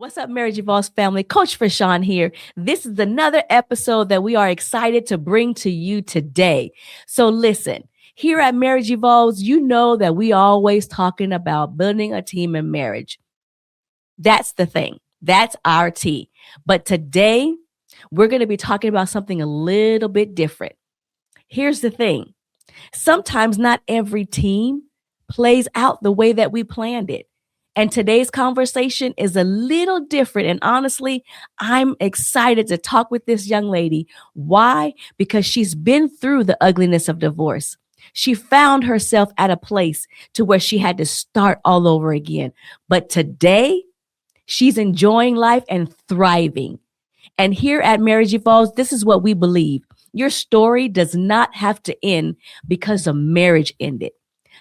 What's up, Marriage Evolves family? Coach Roshawn here. This is another episode that we are excited to bring to you today. So listen, here at Marriage Evolves, you know that we always talking about building a team in marriage. That's the thing. That's our tea. But today, we're going to be talking about something a little bit different. Here's the thing. Sometimes not every team plays out the way that we planned it. And today's conversation is a little different. And honestly, I'm excited to talk with this young lady. Why? Because she's been through the ugliness of divorce. She found herself at a place to where she had to start all over again. But today, she's enjoying life and thriving. And here at Marriage Evolves, this is what we believe. Your story does not have to end because a marriage ended.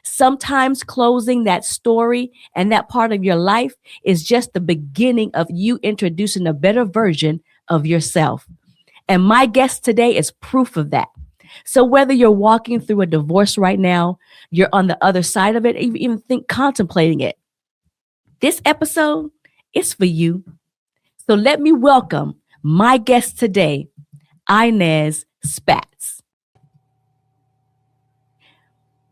Sometimes closing that story and that part of your life is just the beginning of you introducing a better version of yourself. And my guest today is proof of that. So whether you're walking through a divorce right now, you're on the other side of it, even contemplating it, this episode is for you. So let me welcome my guest today, Inez Spatz.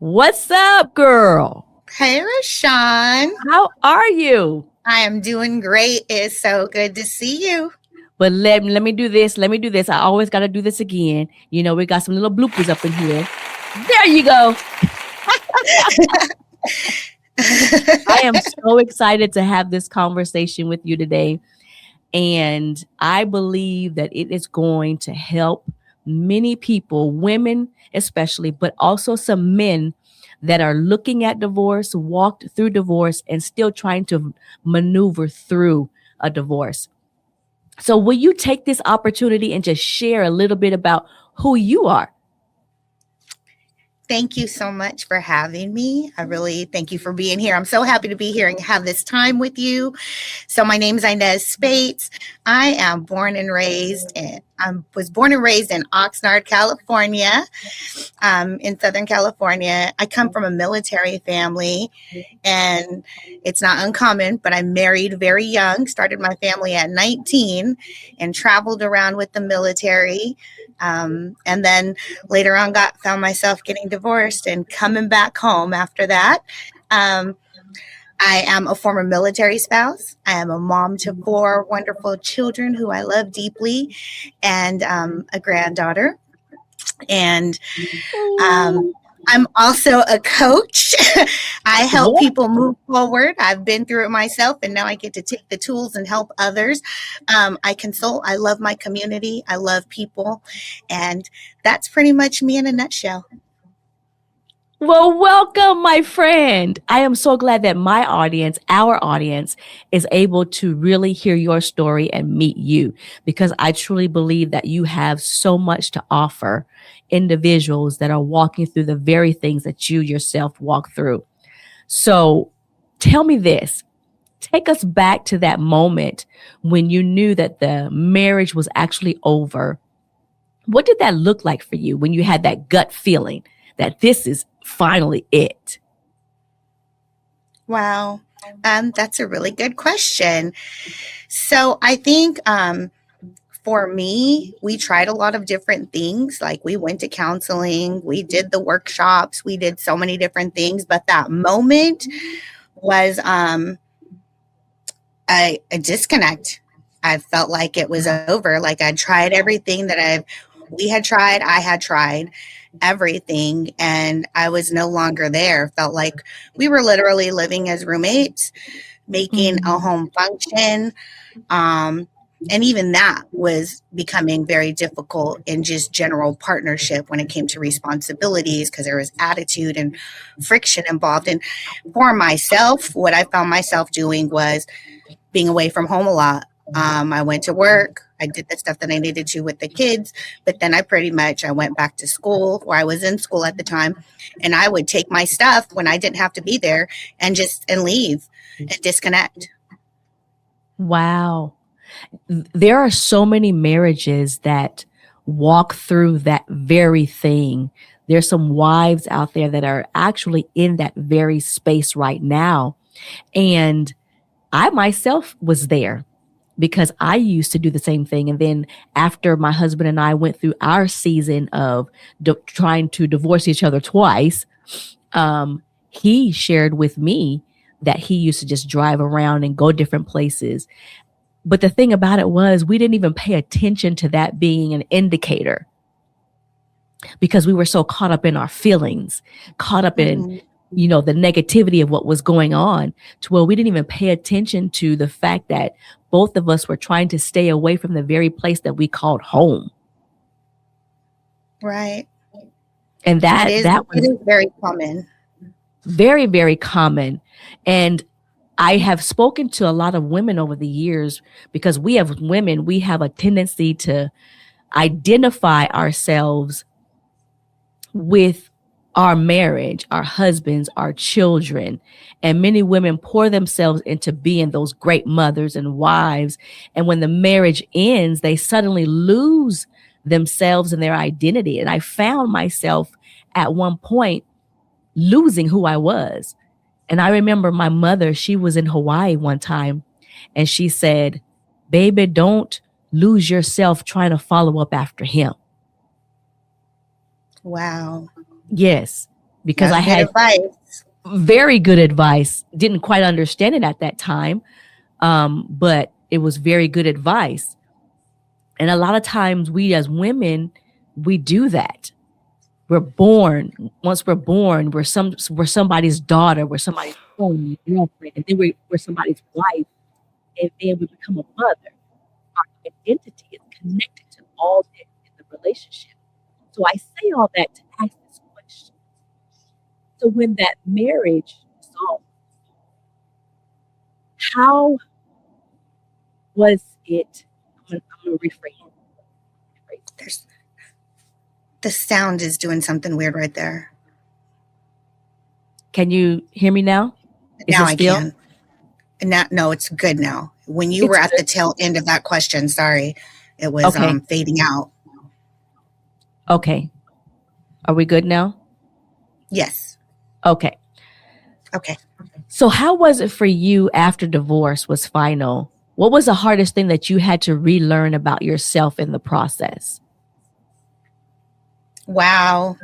What's up, girl? Hey, Roshawn. How are you? I am doing great. It's so good to see you. But let me do this. I always got to do this again. You know, we got some little bloopers up in here. There you go. I am so excited to have this conversation with you today. And I believe that it is going to help many people, women especially, but also some men that are looking at divorce, walked through divorce, and still trying to maneuver through a divorce. So will you take this opportunity and just share a little bit about who you are? Thank you so much for having me. I really thank you for being here. I'm so happy to be here and have this time with you. So my name is Inez Spatz. I am born and raised in Oxnard, California, in Southern California. I come from a military family, and it's not uncommon, but I married very young, started my family at 19, and traveled around with the military. And then later on found myself getting divorced and coming back home after that. I am a former military spouse. I am a mom to 4 wonderful children who I love deeply, and a granddaughter. And I'm also a coach. I help people move forward. I've been through it myself, and now I get to take the tools and help others. I consult. I love my community. I love people. And that's pretty much me in a nutshell. Well, welcome, my friend. I am so glad that our audience is able to really hear your story and meet you, because I truly believe that you have so much to offer individuals that are walking through the very things that you yourself walk through. So tell me this. Take us back to that moment when you knew that the marriage was actually over. What did that look like for you when you had that gut feeling that this is finally it? Wow. That's a really good question. So I think for me, we tried a lot of different things. Like, we went to counseling, we did the workshops, we did so many different things. But that moment was a disconnect. I felt like it was over. Like, I tried everything that I had tried everything, and I was no longer there. Felt like we were literally living as roommates, making a home function. And even that was becoming very difficult in just general partnership when it came to responsibilities, because there was attitude and friction involved. And for myself, what I found myself doing was being away from home a lot. I went to work. I did the stuff that I needed to with the kids, but then I went back to school, or I was in school at the time, and I would take my stuff when I didn't have to be there and leave and disconnect. Wow. There are so many marriages that walk through that very thing. There's some wives out there that are actually in that very space right now. And I myself was there. because I used to do the same thing. And then after my husband and I went through our season of trying to divorce each other twice, he shared with me that he used to just drive around and go different places. But the thing about it was, we didn't even pay attention to that being an indicator because we were so caught up in our feelings, caught up in, the negativity of what was going on, to where we didn't even pay attention to the fact that both of us were trying to stay away from the very place that we called home. Right. And it is very common. Very, very common. And I have spoken to a lot of women over the years, because we have a tendency to identify ourselves with our marriage, our husbands, our children. And many women pour themselves into being those great mothers and wives. And when the marriage ends, they suddenly lose themselves and their identity. And I found myself at one point losing who I was. And I remember my mother, she was in Hawaii one time, and she said, "Baby, don't lose yourself trying to follow up after him." Wow. Yes, because That's I had advice. Very good advice. Didn't quite understand it at that time, but it was very good advice. And a lot of times we as women, we do that. Once we're born, we're somebody's daughter, we're somebody's home, girlfriend, and then we're somebody's wife, and then we become a mother. Our identity is connected to all that in the relationship. So I say all that to ask this question. So when that marriage dissolved, how was it? I'm going to rephrase. The sound is doing something weird right there. Can you hear me now? Now I can. No, it's good now. When you were at the tail end of that question, sorry, it was fading out. Okay. Are we good now? Yes. Okay. So how was it for you after divorce was final? What was the hardest thing that you had to relearn about yourself in the process? Wow.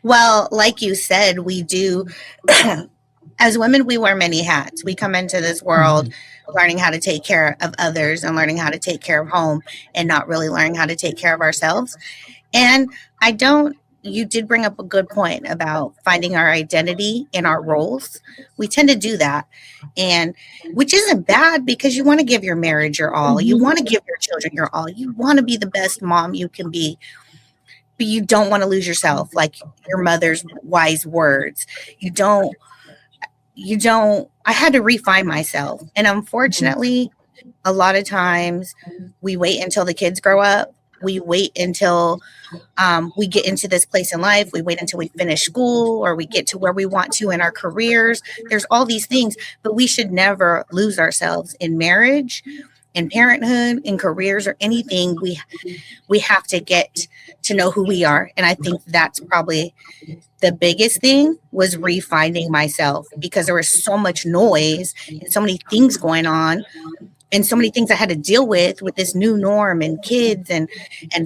Well, like you said, we do, as women, we wear many hats. We come into this world learning how to take care of others and learning how to take care of home, and not really learning how to take care of ourselves. And you did bring up a good point about finding our identity in our roles. We tend to do that, and which isn't bad, because you want to give your marriage your all. You want to give your children your all. You want to be the best mom you can be, but you don't want to lose yourself, like your mother's wise words. I had to refine myself. And unfortunately, a lot of times we wait until the kids grow up. We wait until we get into this place in life. We wait until we finish school, or we get to where we want to in our careers. There's all these things, but we should never lose ourselves in marriage, in parenthood, in careers, or anything. We have to get to know who we are. And I think that's probably the biggest thing, was refining myself, because there was so much noise and so many things going on, and so many things I had to deal with this new norm, and kids and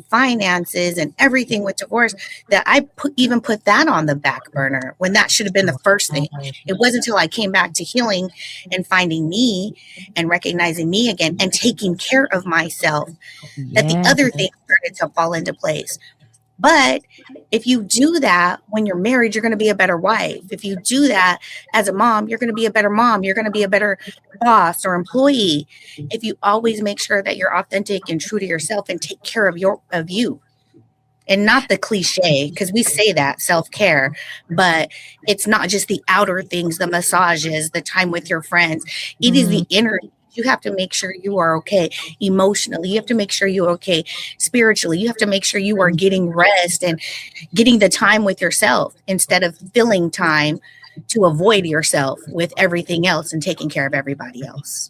finances and everything with divorce, that I even put that on the back burner, when that should have been the first thing. It wasn't until I came back to healing and finding me and recognizing me again and taking care of myself, that the other things started to fall into place. But if you do that when you're married, you're going to be a better wife. If you do that as a mom, you're going to be a better mom. You're going to be a better boss or employee. If you always make sure that you're authentic and true to yourself and take care of you, and not the cliche, because we say that self-care, but it's not just the outer things, the massages, the time with your friends. It is the inner. You have to make sure you are okay emotionally. You have to make sure you're okay spiritually. You have to make sure you are getting rest and getting the time with yourself, instead of filling time to avoid yourself with everything else and taking care of everybody else.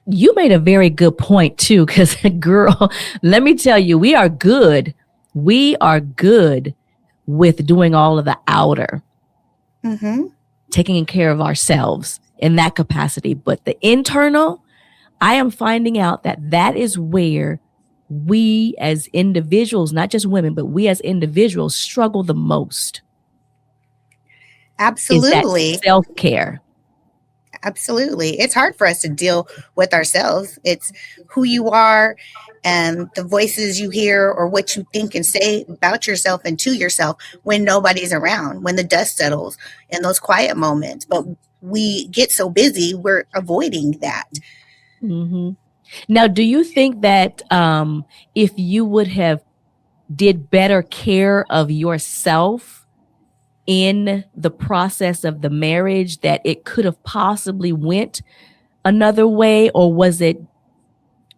You made a very good point too, because girl, let me tell you, we are good. We are good with doing all of the outer, taking care of ourselves in that capacity. But the internal, I am finding out that is where we as individuals, not just women, but we as individuals struggle the most. Is that Absolutely. self-care. Absolutely. It's hard for us to deal with ourselves. It's who you are and the voices you hear or what you think and say about yourself and to yourself when nobody's around, when the dust settles in those quiet moments. But we get so busy, we're avoiding that. Mm-hmm. Now, do you think that if you would have did better care of yourself in the process of the marriage, that it could have possibly went another way? Or was it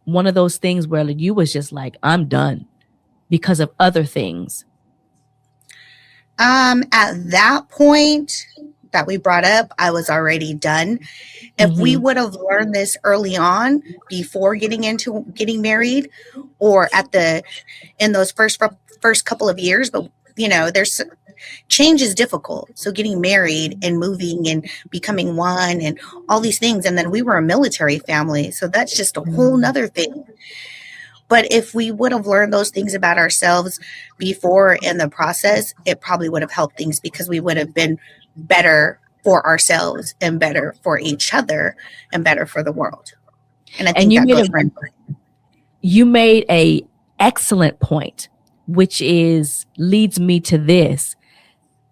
one of those things where you was just like, I'm done because of other things? At that point that we brought up, I was already done. If we would have learned this early on before getting married, or in those first couple of years, but there's change is difficult. So getting married and moving and becoming one and all these things. And then we were a military family. So that's just a whole nother thing. But if we would have learned those things about ourselves before in the process, it probably would have helped things because we would have been better for ourselves and better for each other and better for the world. And I think that goes for everybody. You made a excellent point, which leads me to this.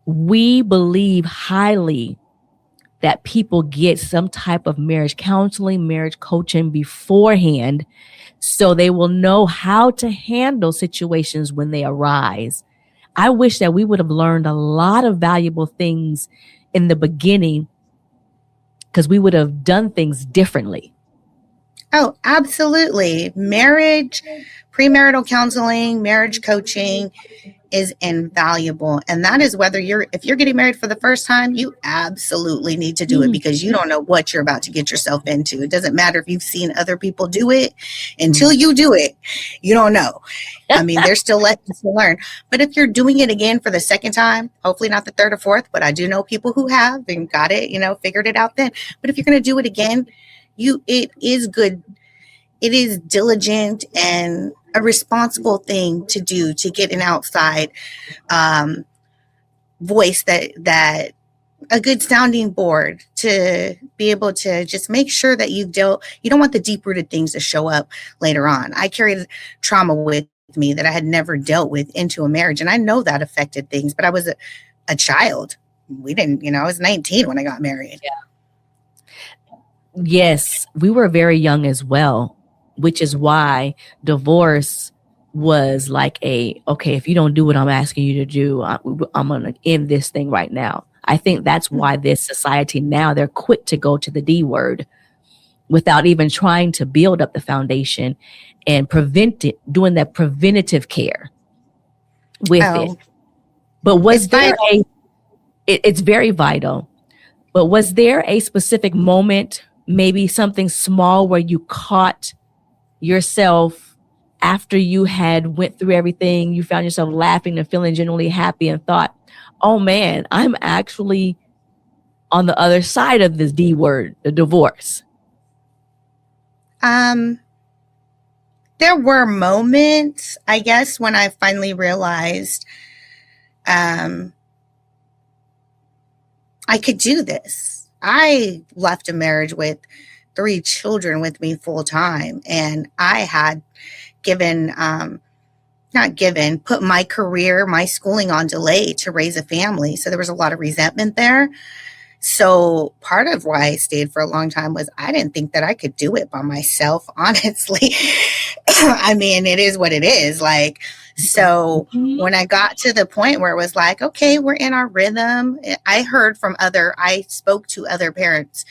We believe highly that people get some type of marriage counseling, marriage coaching beforehand, so they will know how to handle situations when they arise. I wish that we would have learned a lot of valuable things in the beginning, because we would have done things differently. Oh, absolutely. Marriage, premarital counseling, marriage coaching is invaluable. And that is if you're getting married for the first time, you absolutely need to do it, because you don't know what you're about to get yourself into. It doesn't matter if you've seen other people do it. Until you do it, you don't know. I mean, there's still lessons to learn. But if you're doing it again for the second time, hopefully not the third or fourth, but I do know people who have and got it, figured it out then. But if you're going to do it again, it is good. It is diligent and a responsible thing to do, to get an outside voice, that a good sounding board, to be able to just make sure that you don't want the deep rooted things to show up later on. I carried trauma with me that I had never dealt with into a marriage. And I know that affected things, but I was a child. We didn't, I was 19 when I got married. Yeah. Yes, we were very young as well, which is why divorce was like okay, if you don't do what I'm asking you to do, I'm going to end this thing right now. I think that's why this society now, they're quick to go to the D word without even trying to build up the foundation and doing that preventative care with it. But it's very vital. But was there a specific moment, maybe something small, where you caught yourself after you had went through everything, you found yourself laughing and feeling genuinely happy and thought, oh man, I'm actually on the other side of this D word, the divorce? There were moments, I guess, when I finally realized I could do this. I left a marriage with 3 children with me full time, and I had put my career, my schooling on delay to raise a family. So there was a lot of resentment there. So part of why I stayed for a long time was I didn't think that I could do it by myself, honestly. I mean, it is what it is. So when I got to the point where it was like, okay, we're in our rhythm, I spoke to other parents,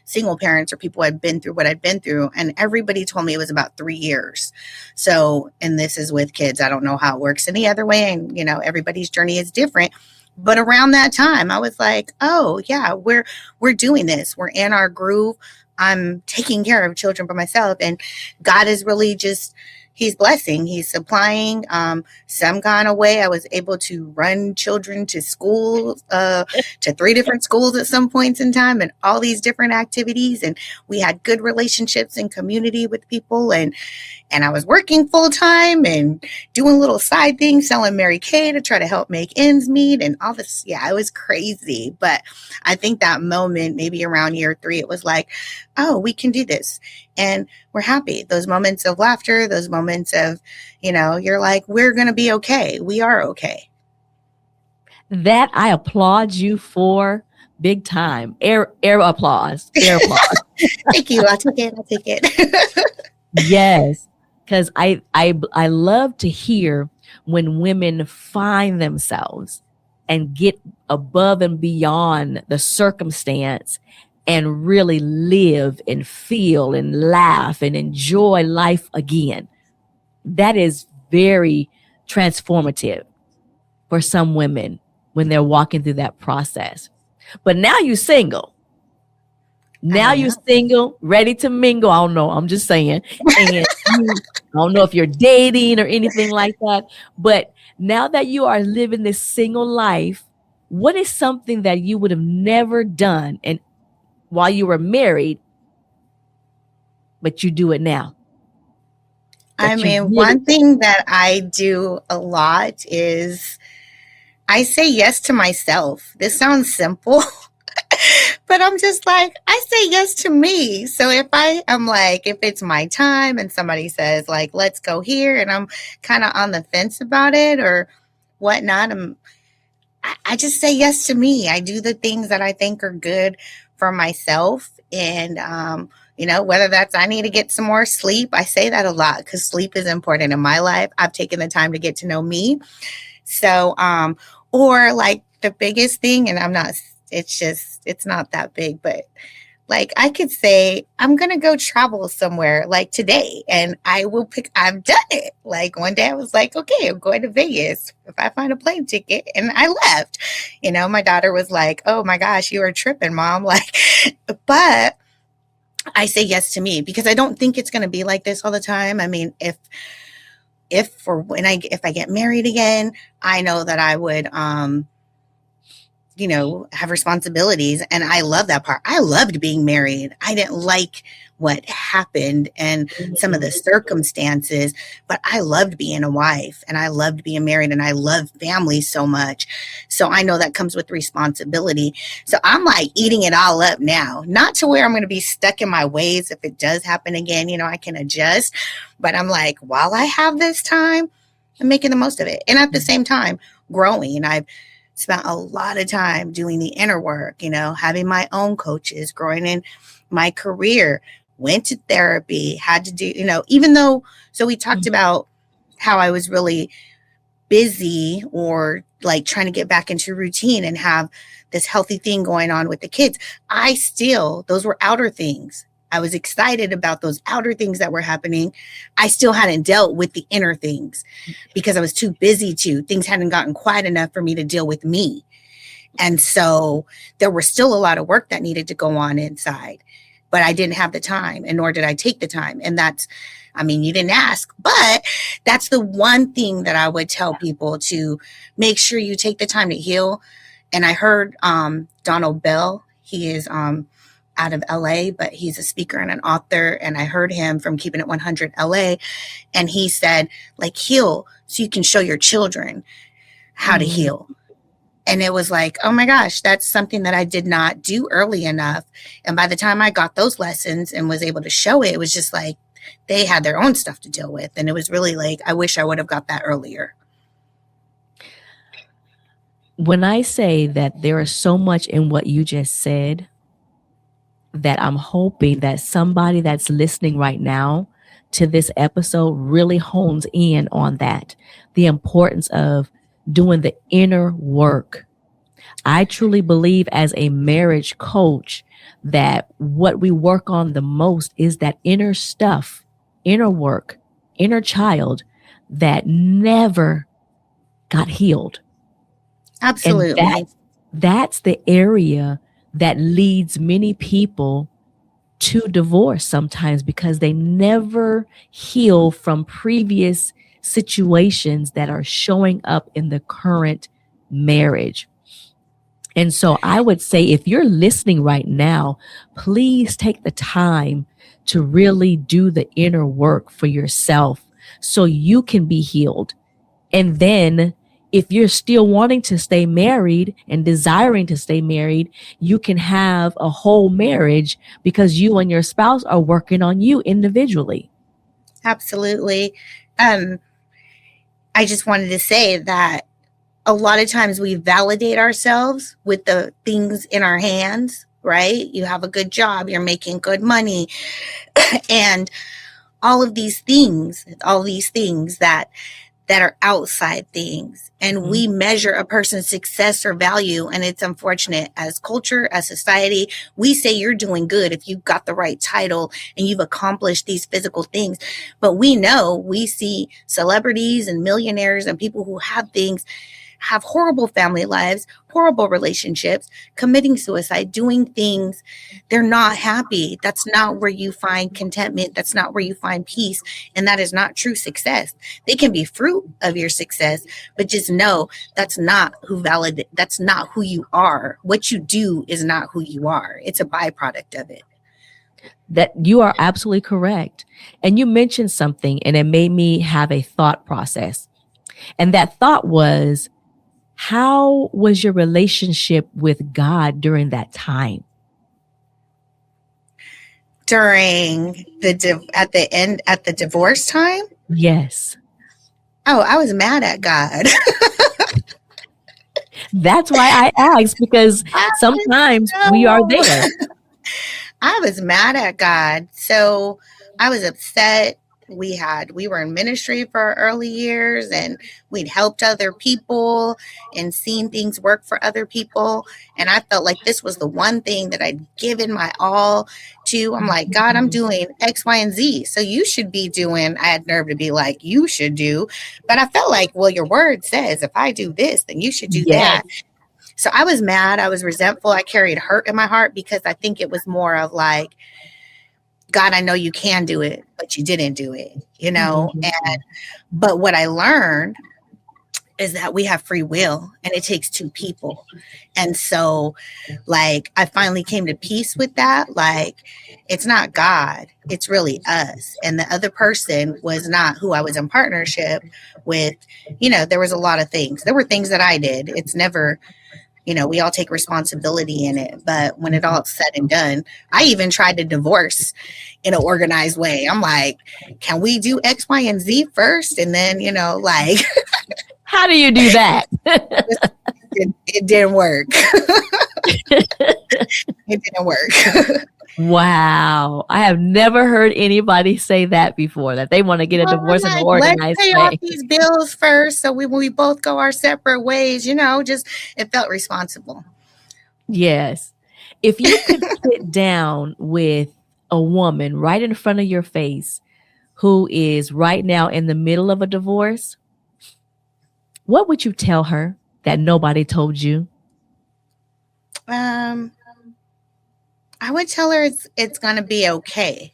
single parents, or people who had been through what I'd been through, and everybody told me it was about 3 years. So, and this is with kids. I don't know how it works any other way. And, everybody's journey is different. But around that time, I was like, oh yeah, we're doing this. We're in our groove. I'm taking care of children by myself. And God is really just, he's blessing. He's supplying. Some gone away. I was able to run children to school, to 3 different schools at some points in time, and all these different activities. And we had good relationships and community with people. And I was working full time and doing little side things, selling Mary Kay to try to help make ends meet and all this. Yeah, it was crazy. But I think that moment, maybe around year 3, it was like, oh, we can do this. And we're happy. Those moments of laughter, those moments of, you're like, we're going to be okay. We are okay. That I applaud you for big time. Air applause. Air applause. Thank you. I'll take it. Yes. Because I love to hear when women find themselves and get above and beyond the circumstance and really live and feel and laugh and enjoy life again. That is very transformative for some women when they're walking through that process. But now you're single. Now you're single, ready to mingle. I don't know. I'm just saying. And I don't know if you're dating or anything like that. But now that you are living this single life, what is something that you would have never done and while you were married, but you do it now? I mean, one thing that I do a lot is I say yes to myself. This sounds simple. But I'm just like, I say yes to me. So if if it's my time and somebody says like, let's go here, and I'm kind of on the fence about it or whatnot, I just say yes to me. I do the things that I think are good for myself. And, whether that's I need to get some more sleep. I say that a lot because sleep is important in my life. I've taken the time to get to know me. So, or like the biggest thing, and it's not that big, but like I could say, I'm going to go travel somewhere like today and I've done it. Like one day I was like, okay, I'm going to Vegas if I find a plane ticket, and I left. My daughter was like, oh my gosh, you were tripping, Mom. Like, but I say yes to me because I don't think it's going to be like this all the time. I mean, if I get married again, I know that I would, have responsibilities. And I love that part. I loved being married. I didn't like what happened and some of the circumstances, but I loved being a wife and I loved being married and I love family so much. So I know that comes with responsibility. So I'm like eating it all up now, not to where I'm going to be stuck in my ways. If it does happen again, I can adjust, but I'm like, while I have this time, I'm making the most of it. And at the same time, growing. I've spent a lot of time doing the inner work, having my own coaches, growing in my career, went to therapy, had to do, so we talked about how I was really busy or like trying to get back into routine and have this healthy thing going on with the kids. Those were outer things. I was excited about those outer things that were happening. I still hadn't dealt with the inner things because I was too busy things hadn't gotten quiet enough for me to deal with me. And so there was still a lot of work that needed to go on inside, but I didn't have the time, and nor did I take the time. And you didn't ask, but that's the one thing that I would tell people, to make sure you take the time to heal. And I heard Donald Bell, he is out of LA, but he's a speaker and an author. And I heard him from Keeping It 100 LA. And he said, like, heal so you can show your children how to heal. And it was like, oh my gosh, that's something that I did not do early enough. And by the time I got those lessons and was able to show it, it was just like, they had their own stuff to deal with. And it was really like, I wish I would have got that earlier. When I say that there is so much in what you just said, that I'm hoping that somebody that's listening right now to this episode really hones in on that, the importance of doing the inner work. I truly believe as a marriage coach that what we work on the most is that inner stuff, inner work, inner child that never got healed. Absolutely. And that's the area that leads many people to divorce sometimes because they never heal from previous situations that are showing up in the current marriage. And so I would say if you're listening right now, please take the time to really do the inner work for yourself so you can be healed. And then if you're still wanting to stay married and desiring to stay married, you can have a whole marriage because you and your spouse are working on you individually. Absolutely. I just wanted to say that a lot of times we validate ourselves with the things in our hands, right? You have a good job, you're making good money, and all these things that are outside things. And we measure a person's success or value. And it's unfortunate as culture, as society, we say you're doing good if you've got the right title and you've accomplished these physical things. But we see celebrities and millionaires and people who have things have horrible family lives, horrible relationships, committing suicide, doing things. They're not happy. That's not where you find contentment. That's not where you find peace. And that is not true success. They can be fruit of your success, but just know that's not that's not who you are. What you do is not who you are. It's a byproduct of it. That you are absolutely correct. And you mentioned something and it made me have a thought process. And that thought was, how was your relationship with God during that time? During at the divorce time? Yes. Oh, I was mad at God. That's why I asked, because sometimes we are there. I was mad at God. So I was upset. We were in ministry for our early years and we'd helped other people and seen things work for other people. And I felt like this was the one thing that I'd given my all to. I'm like, God, I'm doing X, Y, and Z. So you should be doing, I had nerve to be like, you should do. But I felt like, well, your word says if I do this, then you should do that. So I was mad. I was resentful. I carried hurt in my heart because I think it was more of like, God, I know you can do it, but you didn't do it, but what I learned is that we have free will and it takes two people. And so like, I finally came to peace with that. Like, it's not God, it's really us. And the other person was not who I was in partnership with. There was a lot of things. There were things that I did. It's never, we all take responsibility in it. But when it all said and done, I even tried to divorce in an organized way. I'm like, can we do X, Y, and Z first? And then, like. How do you do that? It didn't work. It didn't work. Wow. I have never heard anybody say that before, that they want to get a divorce in an organized way. Let's pay off these bills first so we both go our separate ways, just it felt responsible. Yes. If you could sit down with a woman right in front of your face who is right now in the middle of a divorce, what would you tell her that nobody told you? I would tell her it's going to be okay.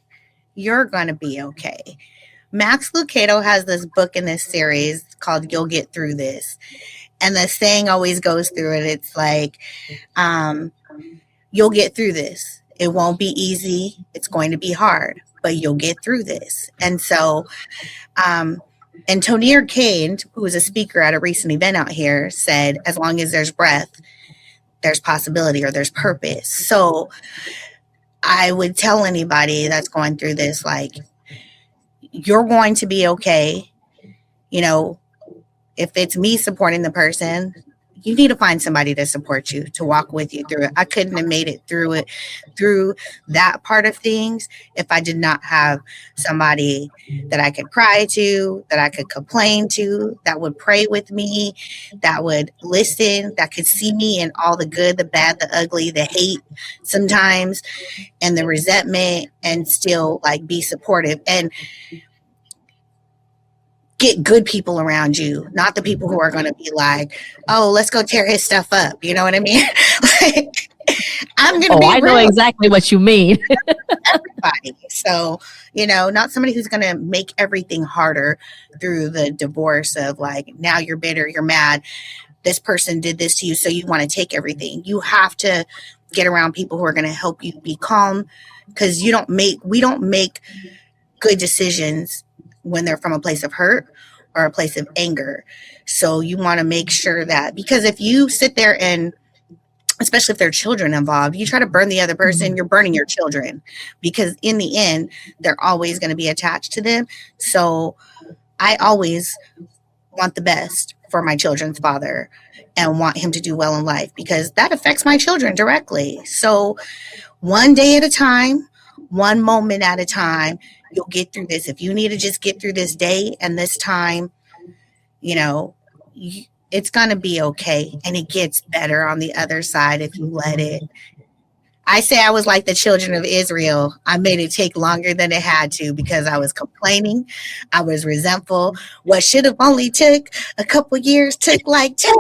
You're going to be okay. Max Lucado has this book in this series called You'll Get Through This. And the saying always goes through it. It's like, you'll get through this. It won't be easy. It's going to be hard, but you'll get through this. And so, and Tonier Kane, who was a speaker at a recent event out here, said, as long as there's breath, there's possibility or there's purpose. So I would tell anybody that's going through this, like, you're going to be okay. If it's me supporting the person, you need to find somebody to support you, to walk with you through it. I couldn't have made it through that part of things if I did not have somebody that I could cry to, that I could complain to, that would pray with me, that would listen, that could see me in all the good, the bad, the ugly, the hate sometimes, and the resentment, and still like be supportive. And get good people around you, not the people who are going to be like, oh, let's go tear his stuff up. You know what I mean? Like, I'm going to Oh, be I know real. exactly what you mean. Everybody. So, not somebody who's going to make everything harder through the divorce of like, now you're bitter, you're mad. This person did this to you, so you want to take everything. You have to get around people who are going to help you be calm, because we don't make good decisions when they're from a place of hurt or a place of anger. So you want to make sure that, because if you sit there and, especially if there are children involved, you try to burn the other person, you're burning your children, because in the end, they're always going to be attached to them. So I always want the best for my children's father and want him to do well in life, because that affects my children directly. So one day at a time, one moment at a time, you'll get through this. If you need to just get through this day and this time, you know, it's going to be okay. And it gets better on the other side if you let it. I say I was like the children of Israel. I made it take longer than it had to because I was complaining. I was resentful. What should have only took a couple years took like 10.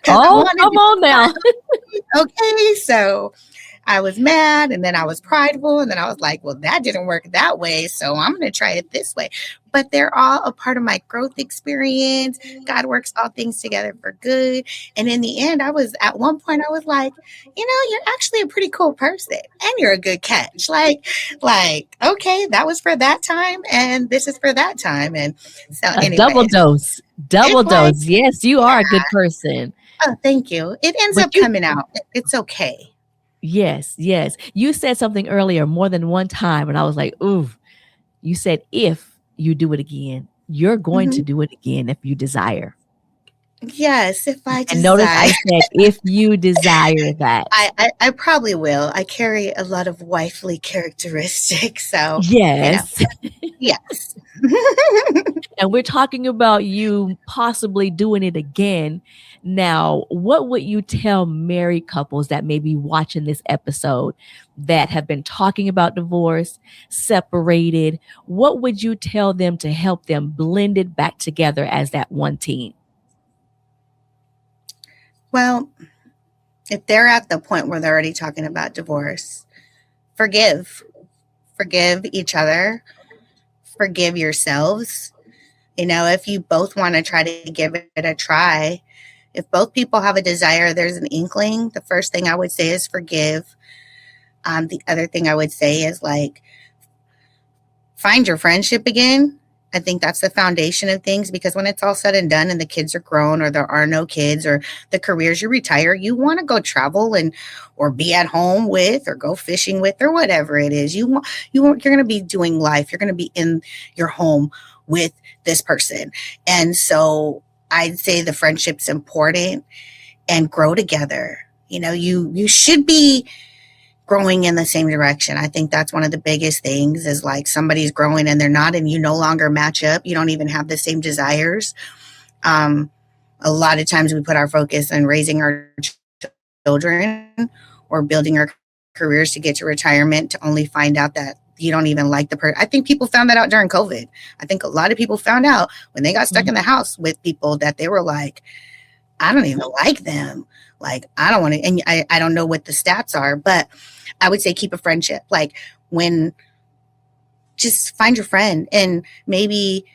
Oh, come on now. Okay, so I was mad, and then I was prideful, and then I was like, well, that didn't work that way, so I'm going to try it this way. But they're all a part of my growth experience. God works all things together for good. And in the end, at one point, I was like, you're actually a pretty cool person, and you're a good catch. Like, okay, that was for that time, and this is for that time. And so A anyway, double dose. Double it's like, dose. Yes, you are a good person. oh, thank you. It ends But up coming out. It's okay. yes, yes. You said something earlier more than one time, and I was like, ooh, you said if you do it again, you're going to Mhm. do it again if you desire. Yes, if I And notice decide. I said if you desire that. I probably will. I carry a lot of wifely characteristics, so Yes. yes. And we're talking about you possibly doing it again. Now, what would you tell married couples that may be watching this episode that have been talking about divorce, separated? What would you tell them to help them blend it back together as that one team? Well, if they're at the point where they're already talking about divorce, forgive. Forgive each other. Forgive yourselves. If you both want to try to give it a try, if both people have a desire, there's an inkling, the first thing I would say is forgive. The other thing I would say is like, find your friendship again. I think that's the foundation of things, because when it's all said and done and the kids are grown, or there are no kids, or the careers you retire, you want to go travel or be at home with, or go fishing with, or whatever it is. You're going to be doing life. You're going to be in your home with this person. And so I'd say the friendship's important, and grow together. You should be growing in the same direction. I think that's one of the biggest things, is like somebody's growing and they're not, and you no longer match up. You don't even have the same desires. A lot of times we put our focus on raising our children or building our careers to get to retirement, to only find out that you don't even like the person. I think people found that out during COVID. I think a lot of people found out when they got stuck in the house with people that they were like, I don't even like them. Like, I don't want to, and I don't know what the stats are, but I would say keep a friendship. Like, just find your friend, and maybe,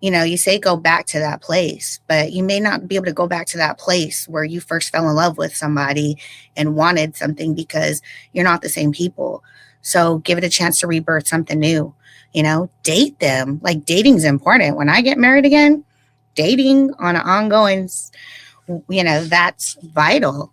you say go back to that place, but you may not be able to go back to that place where you first fell in love with somebody and wanted something, because you're not the same people. So give it a chance to rebirth something new. Date them. Like, dating's important. When I get married again, dating on an ongoing, that's vital.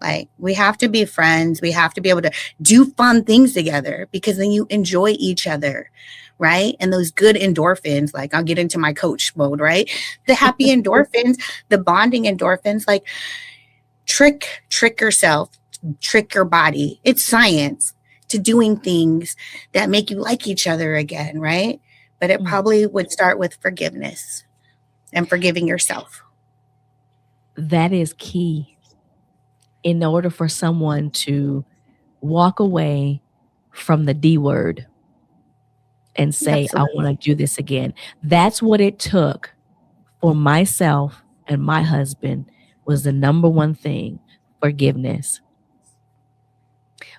Like, we have to be friends. We have to be able to do fun things together, because then you enjoy each other, right? And those good endorphins, like, I'll get into my coach mode, right? The happy endorphins, the bonding endorphins, like, trick yourself, trick your body. It's science to doing things that make you like each other again, right? But it probably would start with forgiveness and forgiving yourself. That is key. In order for someone to walk away from the D word and say, I want to do this again. That's what it took for myself and my husband was the number one thing: forgiveness.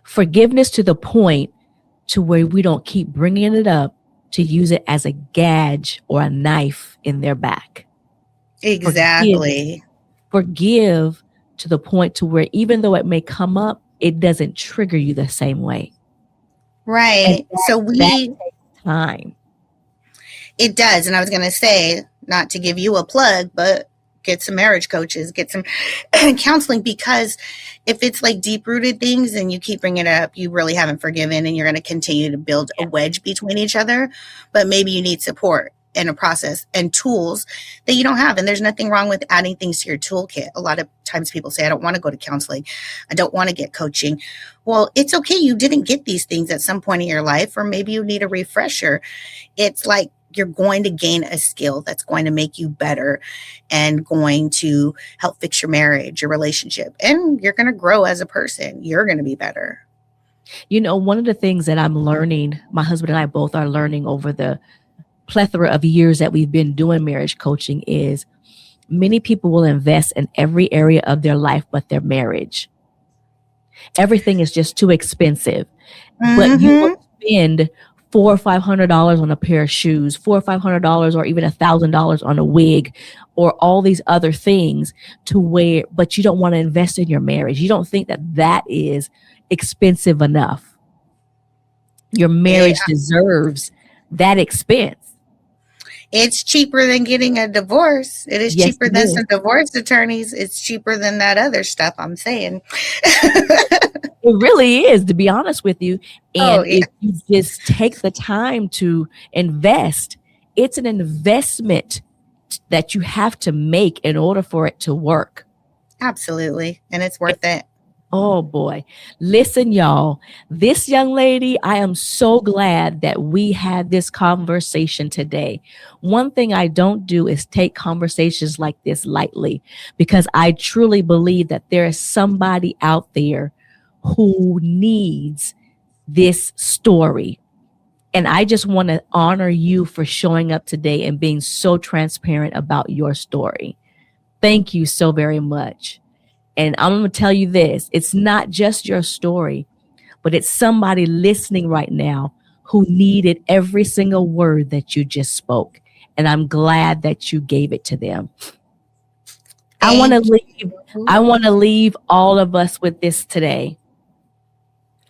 Forgiveness to the point to where we don't keep bringing it up to use it as a gauge or a knife in their back. Forgive, Exactly. forgive to the point to where even though it may come up, it doesn't trigger you the same way. And Right. So that takes time. it does. And I was going to say, not to give you a plug, but get some marriage coaches, get some counseling, because if it's like deep rooted things and you keep bringing it up, you really haven't forgiven and you're going to continue to build a wedge between each other. But maybe you need support and a process and tools that you don't have. And there's nothing wrong with adding things to your toolkit. A lot of times people say, I don't want to go to counseling. I don't want to get coaching. Well, it's okay. You didn't get these things at some point in your life, or maybe you need a refresher. It's like you're going to gain a skill that's going to make you better and going to help fix your marriage, your relationship, and you're going to grow as a person. You're going to be better. You know, one of the things that I'm learning, my husband and I both are learning over the plethora of years that we've been doing marriage coaching, is many people will invest in every area of their life but their marriage. Everything is just too expensive. But you will spend $400 or $500 on a pair of shoes, $400 or $500 or even $1,000 on a wig, or all these other things to where, but you don't want to invest in your marriage. You don't think that that is expensive enough. Your marriage deserves that expense. It's cheaper than getting a divorce. It is cheaper than some divorce attorneys. It's cheaper than that other stuff I'm saying. It really is, to be honest with you. And if you just take the time to invest, it's an investment that you have to make in order for it to work. Absolutely. And it's worth it. Oh boy. Listen, y'all, this young lady, I am so glad that we had this conversation today. One thing I don't do is take conversations like this lightly, because I truly believe that there is somebody out there who needs this story. And I just want to honor you for showing up today and being so transparent about your story. Thank you so very much. And I'm going to tell you this, it's not just your story, but it's somebody listening right now who needed every single word that you just spoke. And I'm glad that you I it to them. I want to leave all of us with this today.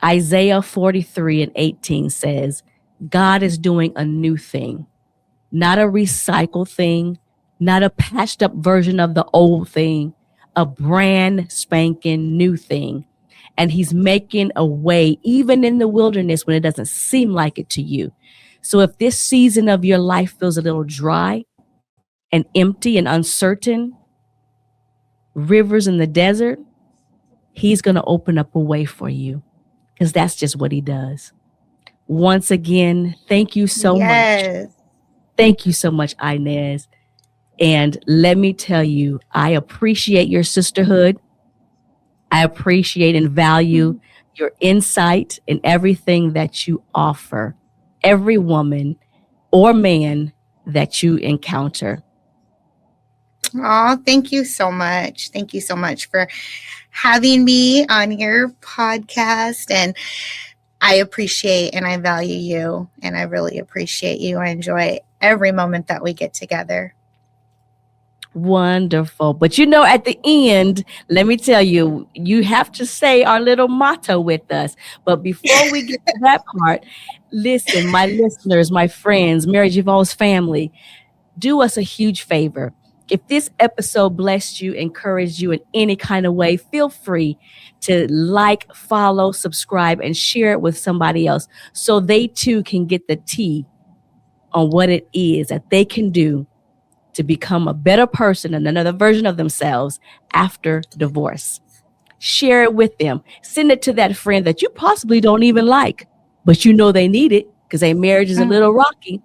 Isaiah 43:18 says, God is doing a new thing, not a recycled thing, not a patched up version of the old thing, a brand spanking new thing. And he's making a way even in the wilderness when it doesn't seem like it to you. So if this season of your life feels a little dry and empty and uncertain, rivers in the desert, he's going to open up a way for you, because that's just what he does. Once again, thank you so much. Thank you so much, Inez. And let me tell you, I appreciate your sisterhood. I appreciate and value your insight and everything that you offer every woman or man that you encounter. Oh, thank you so much. Thank you so much for having me on your podcast. And I appreciate and I value you. And I really appreciate you. I enjoy every moment that we get together. Wonderful. But you know, at the end, let me tell you, you have to say our little motto with us. But before we get to that part, listen, my listeners, my friends, Marriage Evolves family, do us a huge favor. If this episode blessed you, encouraged you in any kind of way, feel free to like, follow, subscribe, and share it with somebody else so they too can get the tea on what it is that they can do to become a better person and another version of themselves after divorce. Share it with them. Send it to that friend that you possibly don't even like, but you know they need it because their marriage is a little rocky.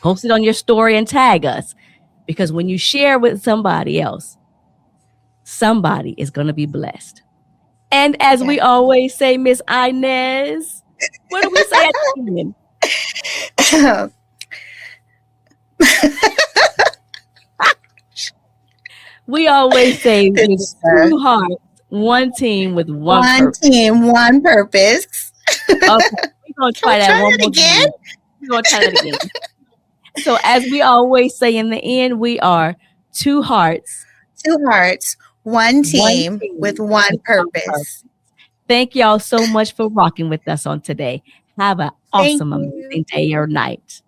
Post it on your story and tag us, because when you share with somebody else, somebody is going to be blessed. And as we always say, Miss Inez, what do we say at the end? We always say Good it's stuff. 2 hearts, 1 team with 1 One purpose. team, one purpose. Okay, we're gonna Can we try that try one that more again? time. We're gonna try that again. So as we always say in the end, we are 2 hearts, Two hearts, one 1 team with team one with 1 purpose. purpose. Thank y'all so much for rocking with us on today. Have an Thank awesome, you. amazing day or night.